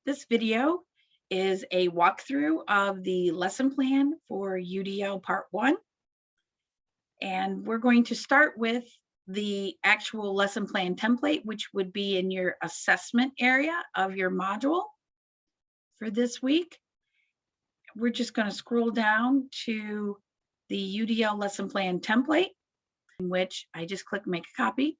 This video is a walkthrough of the lesson plan for UDL Part 1. And we're going to start with the actual lesson plan template, which would be in your assessment area of your module for this week. We're just going to scroll down to the UDL lesson plan template, in which I just click make a copy.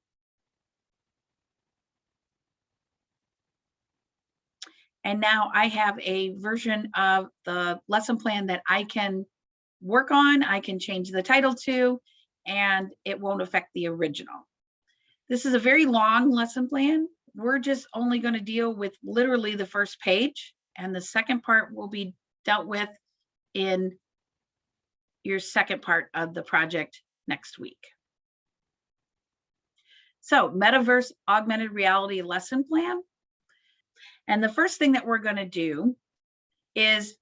And now I have a version of the lesson plan that I can work on. I can change the title to, and it won't affect the original. This is a very long lesson plan. We're just only going to deal with literally the first page, and the second part will be dealt with in your second part of the project next week. So, Metaverse Augmented Reality Lesson Plan. And the first thing that we're going to do is,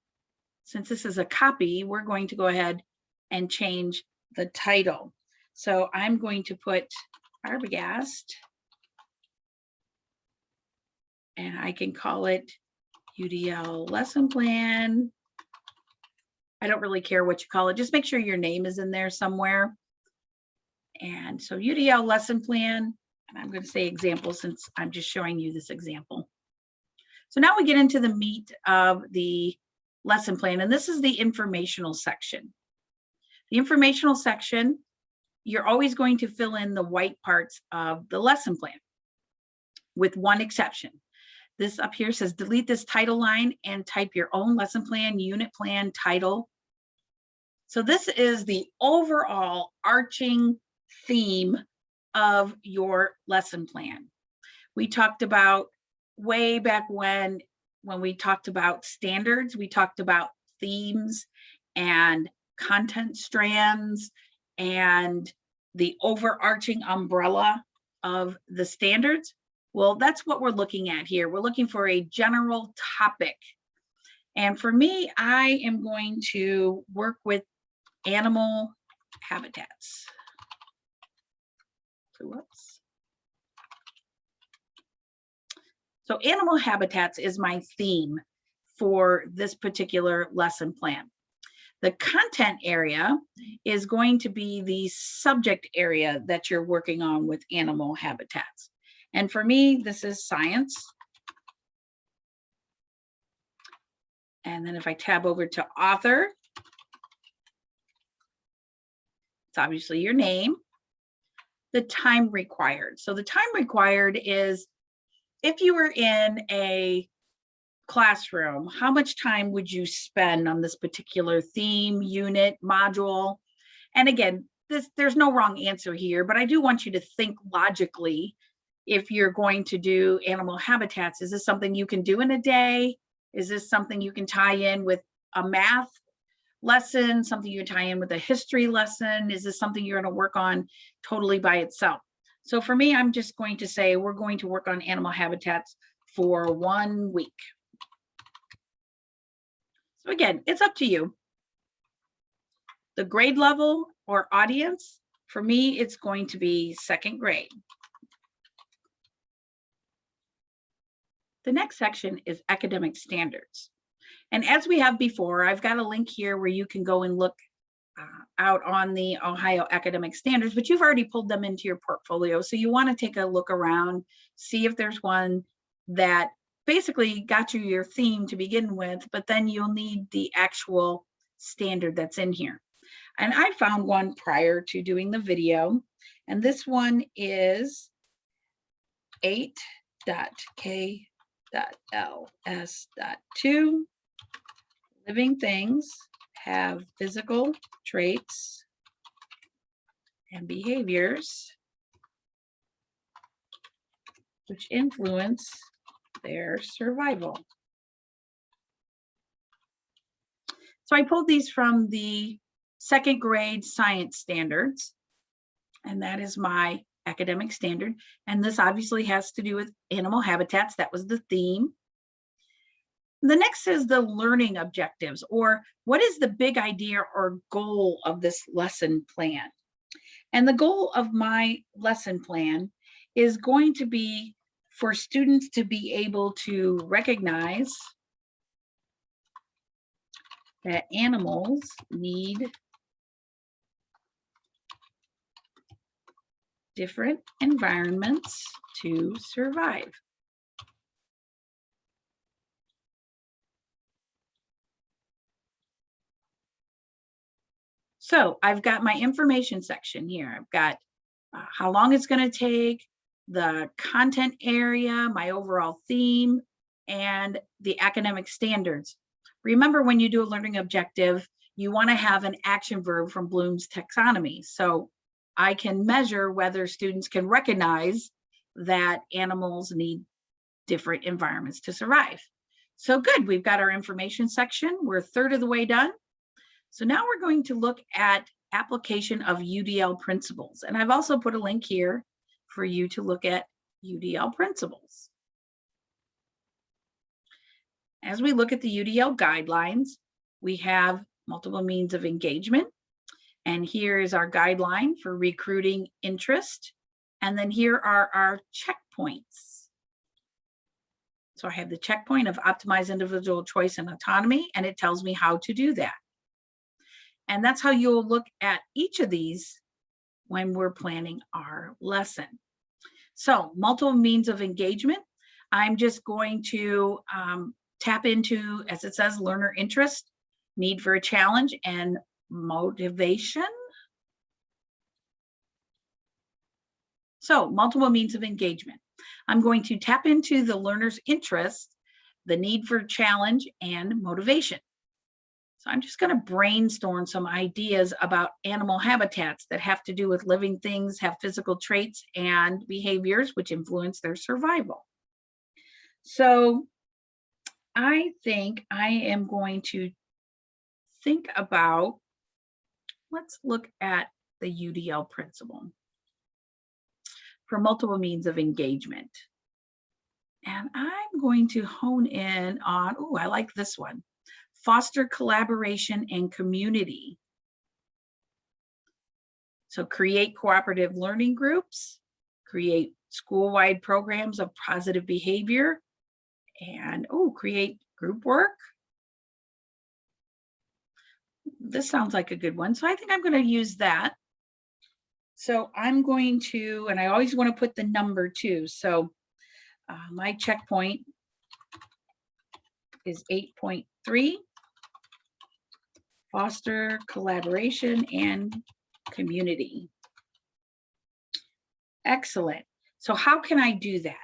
since this is a copy, we're going to go ahead and change the title. So I'm going to put Arbogast, and I can call it UDL Lesson Plan. I don't really care what you call it. Just make sure your name is in there somewhere. And so UDL Lesson Plan, and I'm going to say example since I'm just showing you this example. So now we get into the meat of the lesson plan, and this is the informational section. The informational section, you're always going to fill in the white parts of the lesson plan, with one exception. This up here says delete this title line and type your own lesson plan, unit plan, title. So this is the overall arching theme of your lesson plan. We talked about way back when we talked about standards, we talked about themes and content strands and the overarching umbrella of the standards. Well, that's what we're looking at here. We're looking for a general topic. And for me, I am going to work with animal habitats. Whoops. So animal habitats is my theme for this particular lesson plan. The content area is going to be the subject area that you're working on with animal habitats. And for me, this is science. And then if I tab over to author, it's obviously your name. The time required. So the time required is, if you were in a classroom, how much time would you spend on this particular theme, unit, module? And again, there's no wrong answer here, but I do want you to think logically. If you're going to do animal habitats, is this something you can do in a day? Is this something you can tie in with a math lesson, something you tie in with a history lesson? Is this something you're going to work on totally by itself? So for me, I'm just going to say we're going to work on animal habitats for 1 week. So again, it's up to you. The grade level or audience, for me, it's going to be second grade. The next section is academic standards. And as we have before, I've got a link here where you can go and look out on the Ohio academic standards, but you've already pulled them into your portfolio. So you want to take a look around, see if there's one that basically got you your theme to begin with, but then you'll need the actual standard that's in here. And I found one prior to doing the video, and this one is 8.k.ls.2. Living things have physical traits and behaviors which influence their survival. So I pulled these from the second grade science standards, and that is my academic standard. And this obviously has to do with animal habitats. That was the theme. The next is the learning objectives, or what is the big idea or goal of this lesson plan? And the goal of my lesson plan is going to be for students to be able to recognize that animals need different environments to survive. So I've got my information section here. I've got how long it's going to take, the content area, my overall theme, and the academic standards. Remember, when you do a learning objective, you want to have an action verb from Bloom's taxonomy. So I can measure whether students can recognize that animals need different environments to survive. So good, we've got our information section. We're a third of the way done. So now we're going to look at application of UDL principles. And I've also put a link here for you to look at UDL principles. As we look at the UDL guidelines, we have multiple means of engagement. And here is our guideline for recruiting interest. And then here are our checkpoints. So I have the checkpoint of optimize individual choice and autonomy, and it tells me how to do that. And that's how you'll look at each of these when we're planning our lesson. So multiple means of engagement. I'm just going to tap into, as it says, learner interest, need for a challenge, and motivation. So multiple means of engagement. I'm going to tap into the learner's interest, the need for challenge, and motivation. So I'm just going to brainstorm some ideas about animal habitats that have to do with living things, have physical traits and behaviors which influence their survival. So I think I am going to think about, let's look at the UDL principle for multiple means of engagement. And I'm going to hone in on, oh, I like this one. Foster collaboration and community. So create cooperative learning groups, create school-wide programs of positive behavior, and create group work. This sounds like a good one. So I think I'm going to use that. So I'm going to, and I always want to put the number too. So my checkpoint is 8.3. Foster collaboration and community. Excellent. So how can I do that?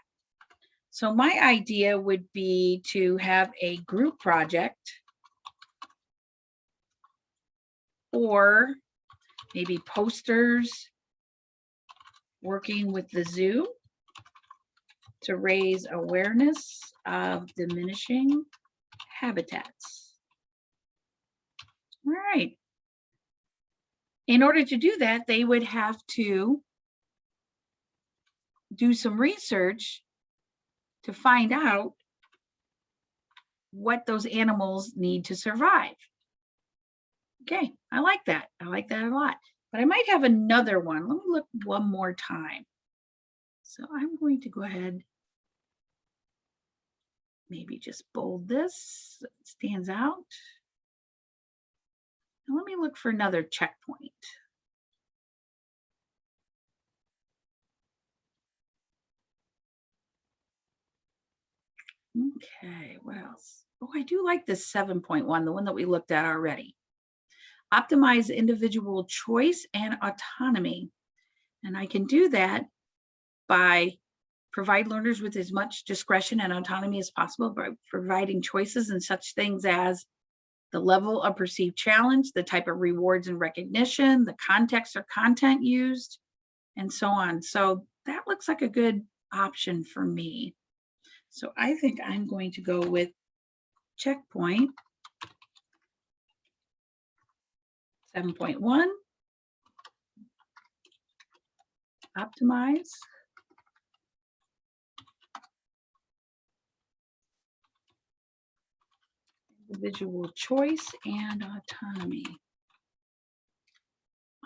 So my idea would be to have a group project or maybe posters working with the zoo to raise awareness of diminishing habitats. All right. In order to do that, they would have to do some research to find out what those animals need to survive. Okay, I like that. I like that a lot. But I might have another one. Let me look one more time. So I'm going to go ahead, maybe just bold this so it stands out. And let me look for another checkpoint. Okay, what else? Oh, I do like this 7.1, the one that we looked at already. Optimize individual choice and autonomy. And I can do that by provide learners with as much discretion and autonomy as possible by providing choices in such things as the level of perceived challenge, the type of rewards and recognition, the context or content used, and so on. So that looks like a good option for me. So I think I'm going to go with checkpoint 7.1, optimize individual choice and autonomy.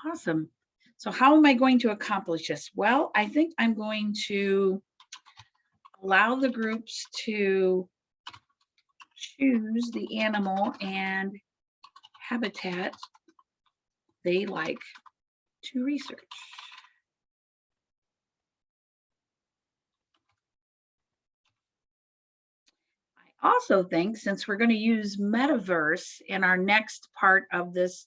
Awesome. So how am I going to accomplish this? Well, I think I'm going to allow the groups to choose the animal and habitat they like to research. I also think since we're going to use metaverse in our next part of this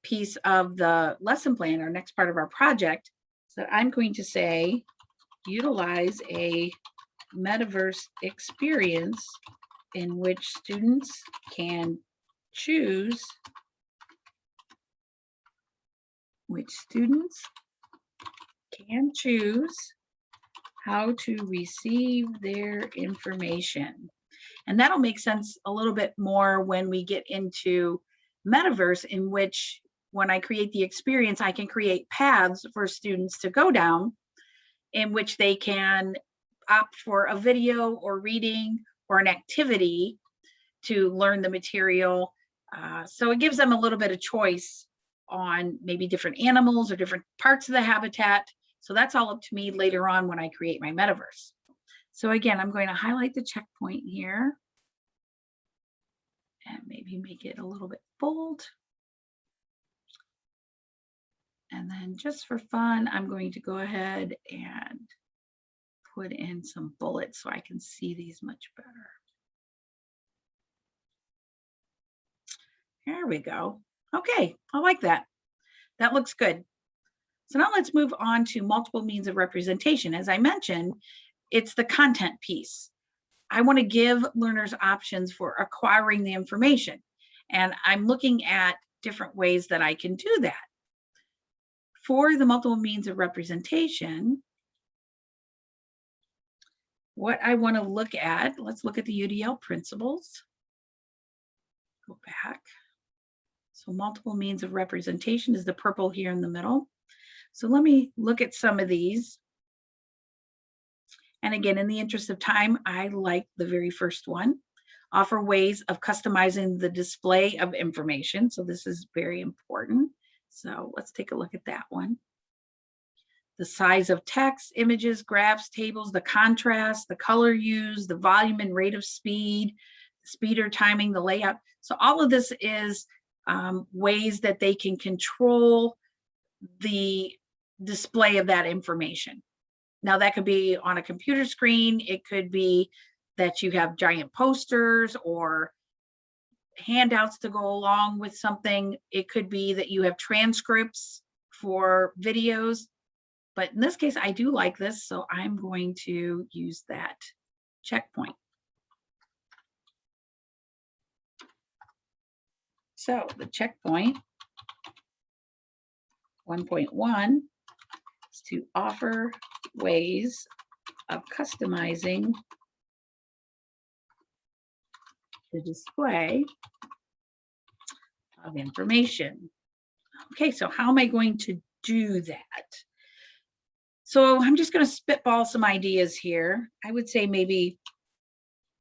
piece of the lesson plan, our next part of our project, so I'm going to say utilize a metaverse experience in which students can choose how to receive their information. And that'll make sense a little bit more when we get into metaverse, in which when I create the experience, I can create paths for students to go down in which they can opt for a video or reading or an activity to learn the material. So it gives them a little bit of choice on maybe different animals or different parts of the habitat. So that's all up to me later on when I create my metaverse. So again, I'm going to highlight the checkpoint here and maybe make it a little bit bold. And then just for fun, I'm going to go ahead and put in some bullets so I can see these much better. There we go. Okay, I like that. That looks good. So now let's move on to multiple means of representation. As I mentioned, it's the content piece. I want to give learners options for acquiring the information. And I'm looking at different ways that I can do that. For the multiple means of representation, what I want to look at, let's look at the UDL principles. Go back. So multiple means of representation is the purple here in the middle. So let me look at some of these. And again, in the interest of time, I like the very first one. Offer ways of customizing the display of information. So this is very important. So let's take a look at that one. The size of text, images, graphs, tables, the contrast, the color used, the volume and rate of speed, speed or timing, the layout. So all of this is ways that they can control the display of that information. Now that could be on a computer screen. It could be that you have giant posters or handouts to go along with something. It could be that you have transcripts for videos. But in this case, I do like this, so I'm going to use that checkpoint. So the checkpoint 1.1 is to offer ways of customizing the display of information. Okay, so how am I going to do that? So I'm just going to spitball some ideas here. I would say maybe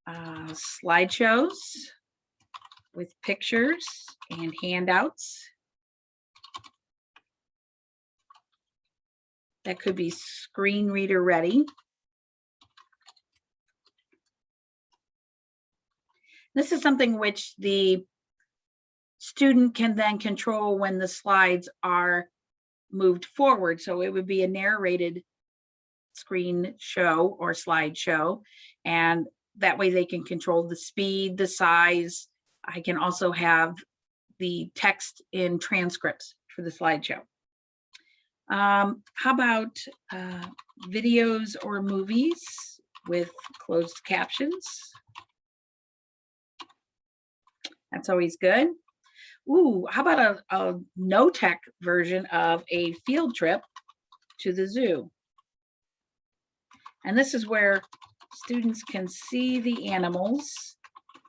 slideshows with pictures and handouts. That could be screen reader ready. This is something which the student can then control when the slides are moved forward. So it would be a narrated screen show or slideshow, and that way they can control the speed, the size. I can also have the text in transcripts for the slideshow. How about videos or movies with closed captions? That's always good. Ooh, how about a no-tech version of a field trip to the zoo? And this is where students can see the animals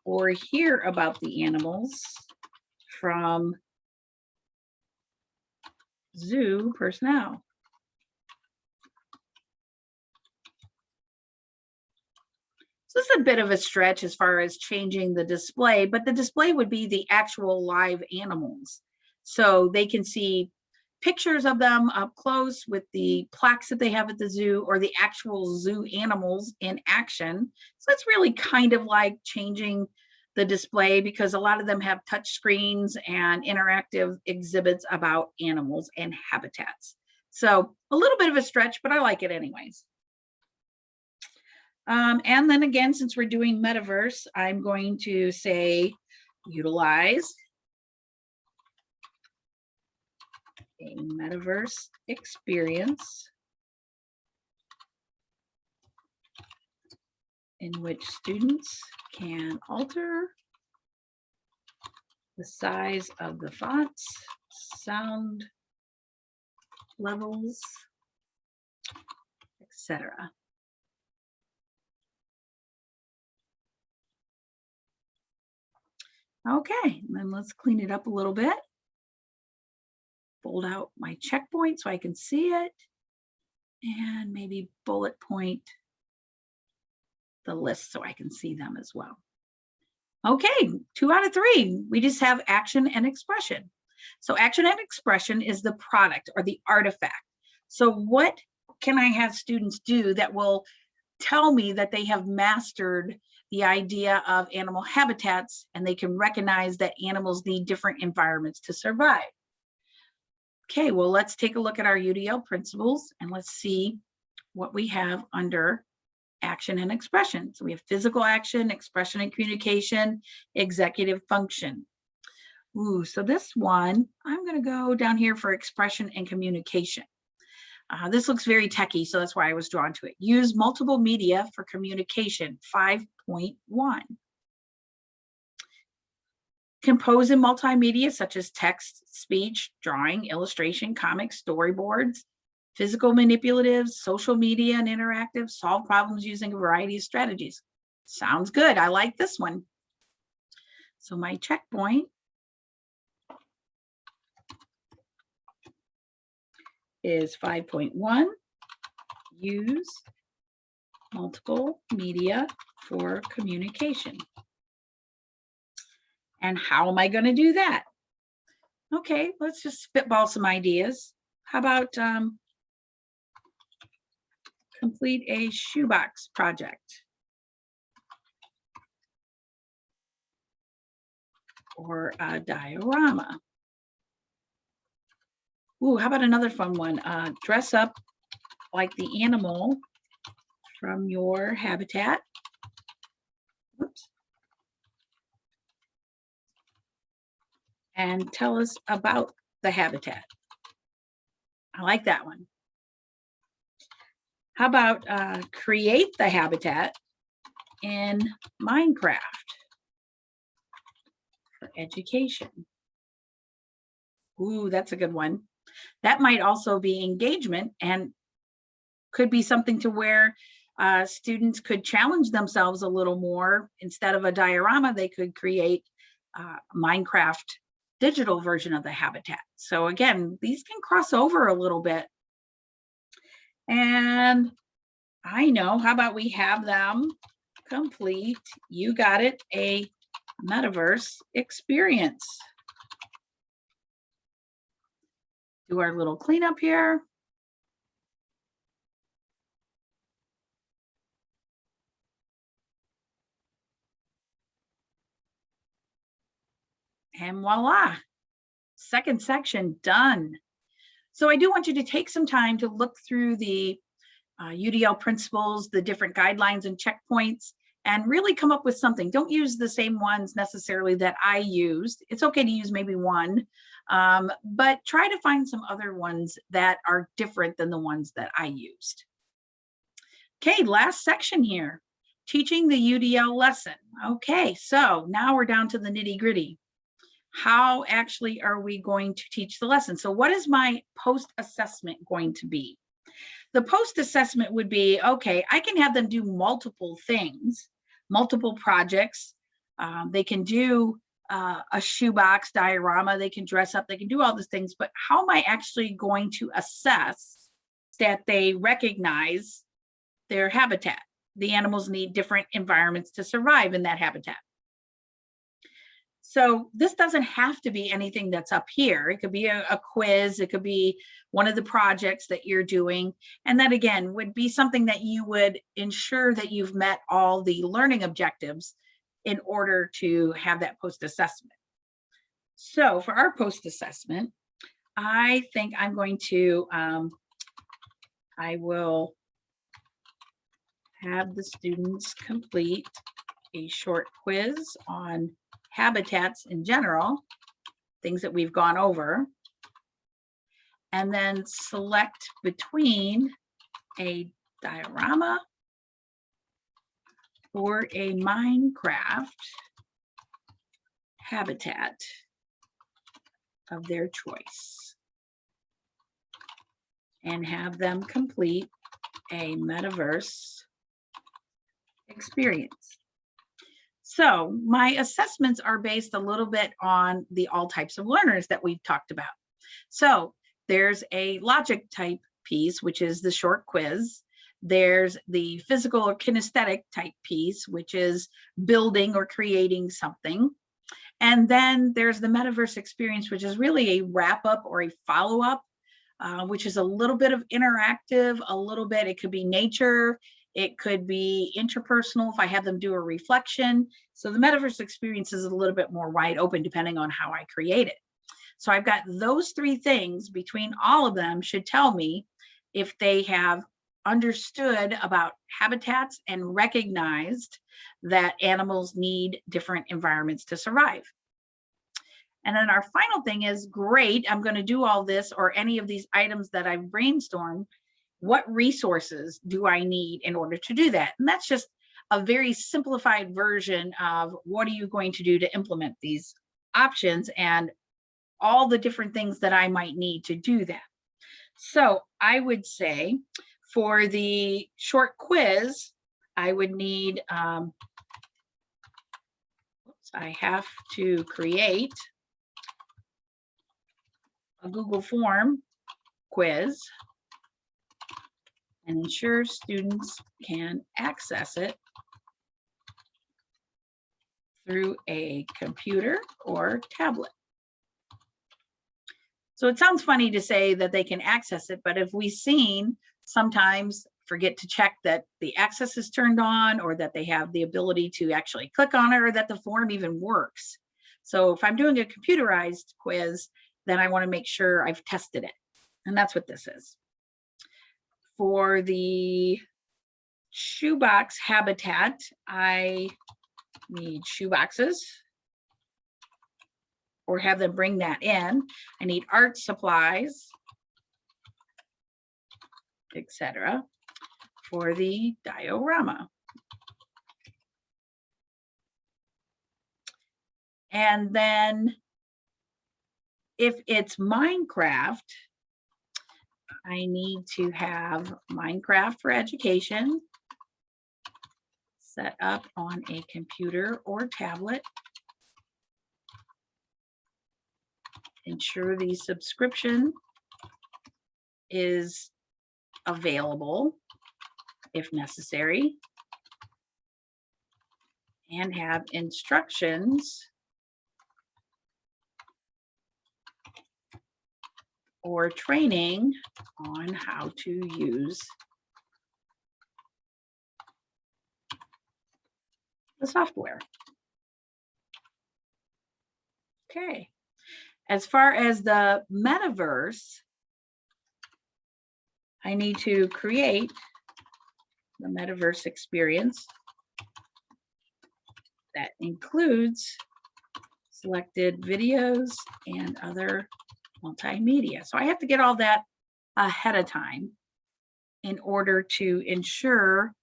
or hear about the animals from zoo personnel. So this is a bit of a stretch as far as changing the display, but the display would be the actual live animals. So they can see pictures of them up close with the plaques that they have at the zoo or the actual zoo animals in action. So it's really kind of like changing the display because a lot of them have touch screens and interactive exhibits about animals and habitats. So a little bit of a stretch, but I like it anyways. And then again, since we're doing metaverse, I'm going to say utilize a metaverse experience in which students can alter the size of the fonts, sound levels, etc. Okay, then let's clean it up a little bit. Fold out my checkpoint so I can see it, and maybe bullet point the list so I can see them as well. Okay, 2 out of 3. We just have action and expression. So action and expression is the product or the artifact. So what can I have students do that will tell me that they have mastered the idea of animal habitats and they can recognize that animals need different environments to survive? Okay, well, let's take a look at our UDL principles and let's see what we have under action and expression. So we have physical action, expression and communication, executive function. Ooh, so this one, I'm going to go down here for expression and communication. This looks very techy, so that's why I was drawn to it. Use multiple media for communication, 5.1. Compose in multimedia such as text, speech, drawing, illustration, comics, storyboards, physical manipulatives, social media and interactive, solve problems using a variety of strategies. Sounds good. I like this one. So my checkpoint is 5.1, use multiple media for communication. And how am I going to do that? Okay, let's just spitball some ideas. How about complete a shoebox project? Or a diorama. Ooh, how about another fun one? Dress up like the animal from your habitat. Oops. And tell us about the habitat. I like that one. How about create the habitat in Minecraft for education? Ooh, that's a good one. That might also be engagement and could be something to where students could challenge themselves a little more. Instead of a diorama, they could create a Minecraft digital version of the habitat. So again, these can cross over a little bit. And I know, how about we have them complete, you got it, a metaverse experience. Do our little cleanup here. And voila, second section done. So I do want you to take some time to look through the UDL principles, the different guidelines and checkpoints, and really come up with something. Don't use the same ones necessarily that I used. It's okay to use maybe one, but try to find some other ones that are different than the ones that I used. Okay, last section here, teaching the UDL lesson. Okay, so now we're down to the nitty-gritty. How actually are we going to teach the lesson? So what is my post-assessment going to be? The post-assessment would be, okay, I can have them do multiple things, multiple projects. They can do a shoebox diorama, they can dress up, they can do all these things, but how am I actually going to assess that they recognize their habitat? The animals need different environments to survive in that habitat. So this doesn't have to be anything that's up here. It could be a quiz. It could be one of the projects that you're doing. And that again would be something that you would ensure that you've met all the learning objectives in order to have that post-assessment. So for our post-assessment, I think I'm going to, I will have the students complete a short quiz on habitats in general, things that we've gone over, and then select between a diorama or a Minecraft habitat of their choice, and have them complete a metaverse experience. So my assessments are based a little bit on the all types of learners that we've talked about. So there's a logic type piece, which is the short quiz. There's the physical or kinesthetic type piece, which is building or creating something. And then there's the metaverse experience, which is really a wrap up or a follow up, which is a little bit of interactive, a little bit, it could be nature, it could be interpersonal if I have them do a reflection. So the metaverse experience is a little bit more wide open depending on how I create it. So I've got those three things. Between all of them should tell me if they have understood about habitats and recognized that animals need different environments to survive. And then our final thing is, great, I'm going to do all this or any of these items that I've brainstormed. What resources do I need in order to do that? And that's just a very simplified version of what are you going to do to implement these options and all the different things that I might need to do that. So I would say for the short quiz, I would need, I have to create a Google form quiz and ensure students can access it through a computer or tablet. So it sounds funny to say that they can access it, but if we've seen sometimes forget to check that the access is turned on or that they have the ability to actually click on it or that the form even works. So if I'm doing a computerized quiz, then I want to make sure I've tested it. And that's what this is. For the shoebox habitat, I need shoeboxes or have them bring that in. I need art supplies, etc. for the diorama. And then if it's Minecraft, I need to have Minecraft for education set up on a computer or tablet. Ensure the subscription is available if necessary, and have instructions or training on how to use the software. Okay. As far as the metaverse, I need to create the metaverse experience that includes selected videos and other multimedia. So I have to get all that ahead of time in order to ensure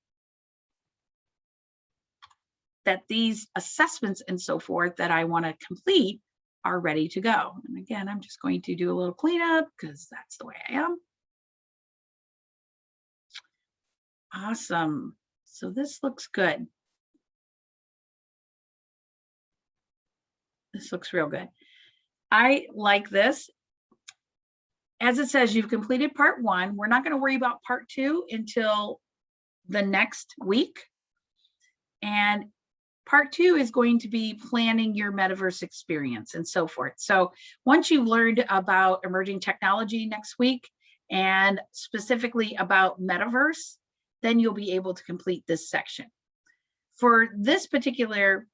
that these assessments and so forth that I want to complete are ready to go. And again, I'm just going to do a little cleanup because that's the way I am. Awesome. So this looks good. This looks real good. I like this. As it says, you've completed part 1. We're not going to worry about part 2 until the next week. And Part 2 is going to be planning your metaverse experience and so forth. So once you've learned about emerging technology next week and specifically about metaverse, then you'll be able to complete this section. For this particular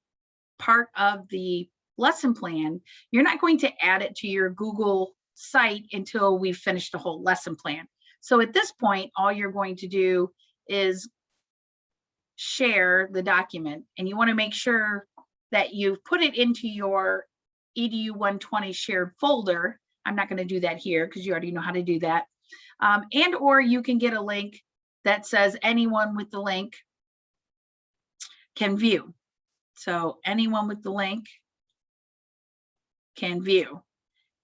part of the lesson plan, you're not going to add it to your Google site until we've finished the whole lesson plan. So at this point, all you're going to do is share the document, and you want to make sure that you've put it into your EDU 120 shared folder. I'm not going to do that here because you already know how to do that. And or you can get a link that says anyone with the link can view. So anyone with the link can view,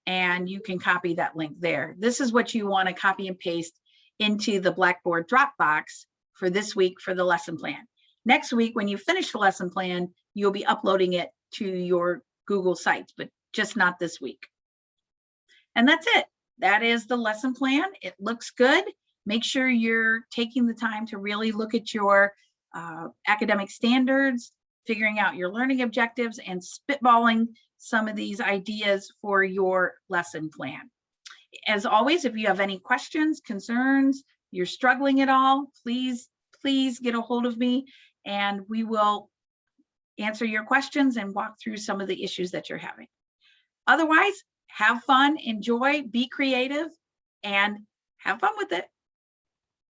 and you can copy that link there. This is what you want to copy and paste into the Blackboard Dropbox for this week for the lesson plan. Next week, when you finish the lesson plan, you'll be uploading it to your Google sites, but just not this week. And that's it. That is the lesson plan. It looks good. Make sure you're taking the time to really look at your academic standards, figuring out your learning objectives, and spitballing some of these ideas for your lesson plan. As always, if you have any questions, concerns, you're struggling at all, please get a hold of me and we will answer your questions and walk through some of the issues that you're having. Otherwise, have fun, enjoy, be creative, and have fun with it.